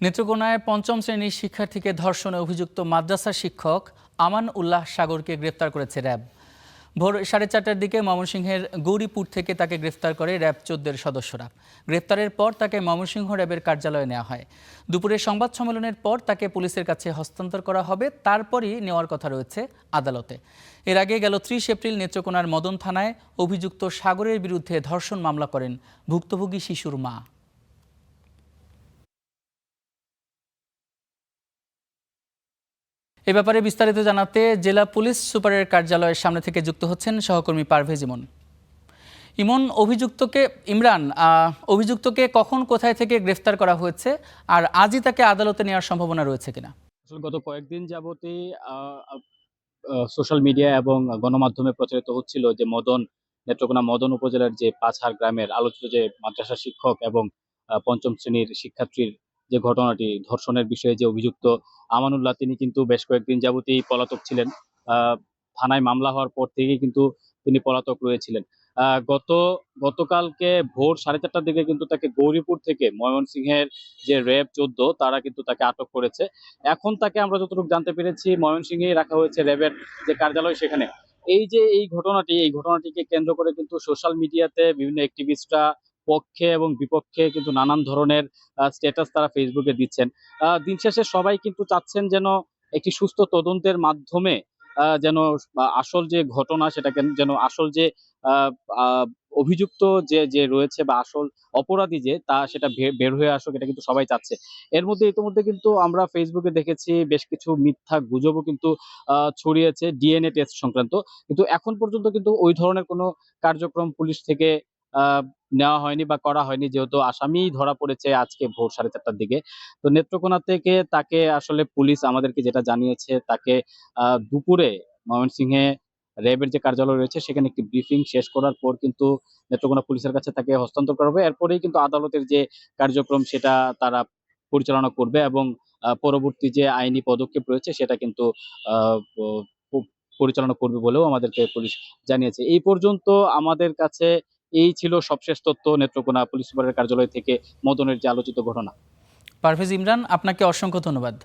নেত্রকোনায় পঞ্চম শ্রেণীর শিক্ষার্থীকে ধর্ষণে অভিযুক্ত মাদ্রাসা শিক্ষক আমান উল্লাহ সাগরকে গ্রেফতার করেছে র্যাব। ভোর 4:30টার দিকে ময়মনসিংহের গৌরীপুর থেকে তাকে গ্রেফতার করে র্যাব 14-এর সদস্যরা। গ্রেফতারের পর তাকে ময়মনসিংহ র্যাবের কার্যালয়ে নেওয়া হয়। দুপুরে সংবাদ সম্মেলনের পর তাকে পুলিশের কাছে হস্তান্তর করা হবে, তারপরই নেওয়ার কথা রয়েছে আদালতে। এর আগে গেল 30 এপ্রিল নেত্রকোনার মদন থানায় অভিযুক্ত সাগরের বিরুদ্ধে ধর্ষণ মামলা করেন ভুক্তভোগী শিশুর মা। এ ব্যাপারে বিস্তারিত জানাতে জেলা পুলিশ সুপারের কার্যালয়ের সামনে থেকে যুক্ত হচ্ছেন সহকর্মী পারভেজ ইমন। ইমরান, অভিযুক্তকে কখন কোথায় থেকে গ্রেফতার করা হয়েছে আর আজই তাকে আদালতে নেওয়ার সম্ভাবনা রয়েছে কিনা? আসলে গত কয়েকদিন যাবতই সোশ্যাল মিডিয়া এবং গণমাধ্যমে প্রচারিত হচ্ছিল যে নেত্রকোনা মদন উপজেলার যে পাঁচহার গ্রামের আলোচিত যে মাদ্রাসা শিক্ষক এবং পঞ্চম শ্রেণীর শিক্ষার্থীর যে ঘটনাটি ধর্ষণের বিষয়ে যে অভিযুক্ত আমানুল্লাহ, তিনি কিন্তু বেশ কয়েকদিন যাবতই পলাতক ছিলেন। থানায় মামলা হওয়ার পর থেকেই কিন্তু তিনি পলাতক রয়েছিলেন। গতকালকে ভোর 4:30টার দিকে কিন্তু তাকে গৌরীপুর থেকে ময়মনসিংহের যে র্যাব 14 তারা কিন্তু তাকে আটক করেছে। এখন তাকে আমরা যতটুকু জানতে পেরেছি ময়মনসিংহে রাখা হয়েছে র্যাবের যে কার্যালয় সেখানে। এই ঘটনাটিকে কেন্দ্র করে কিন্তু সোশ্যাল মিডিয়াতে বিভিন্ন অ্যাক্টিভিস্টরা পক্ষে এবং বিপক্ষে কিন্তু নানান ধরনের স্ট্যাটাস তারা ফেসবুকে দিচ্ছেন। দিন শেষে সবাই কিন্তু চাচ্ছেন যেন একটি সুস্থ তদন্তের মাধ্যমে যেন আসল যে ঘটনা সেটাকে যেন আসল যে আহ, আহ, অভিযুক্ত যে যে রয়েছে বা আসল অপরাধী যে তা সেটা বের হয়ে আসুক, এটা কিন্তু সবাই চাচ্ছে। এর মধ্যে ইতিমধ্যে কিন্তু আমরা ফেসবুকে দেখেছি বেশ কিছু মিথ্যা গুজবও কিন্তু ছড়িয়েছে ডিএনএ টেস্ট সংক্রান্ত, কিন্তু এখন পর্যন্ত কিন্তু ওই ধরনের কোনো কার্যক্রম পুলিশ থেকে আহ নেওয়া হয়নি বা করা হয়নি, যেহেতু আসামি ধরা পড়েছে আজকে ভোর 4:30টার দিকে। তো নেত্রকোনা থেকে তাকে আসলে পুলিশ আমাদেরকে যেটা জানিয়েছে, তাকে দুপুরে ময়মনসিংহে র্যাবের যে কার্যালয় রয়েছে সেখানে একটি ব্রিফিং শেষ করার পর কিন্তু নেত্রকোনা পুলিশের কাছে তাকে হস্তান্তর করা হবে। এরপরেই কিন্তু আদালতের যে কার্যক্রম সেটা তারা পরিচালনা করবে এবং পরবর্তী যে আইনি পদক্ষেপ রয়েছে সেটা কিন্তু আহ, পরিচালনা করবে বলেও আমাদেরকে পুলিশ জানিয়েছে। এই পর্যন্ত আমাদের কাছে এই ছিল সবশেষ তথ্য নেত্রকোনা পুলিশ সুপারের কার্যালয় থেকে মদনের যে আলোচিত ঘটনা। পারভেজ ইমরান, আপনাকে অসংখ্য ধন্যবাদ।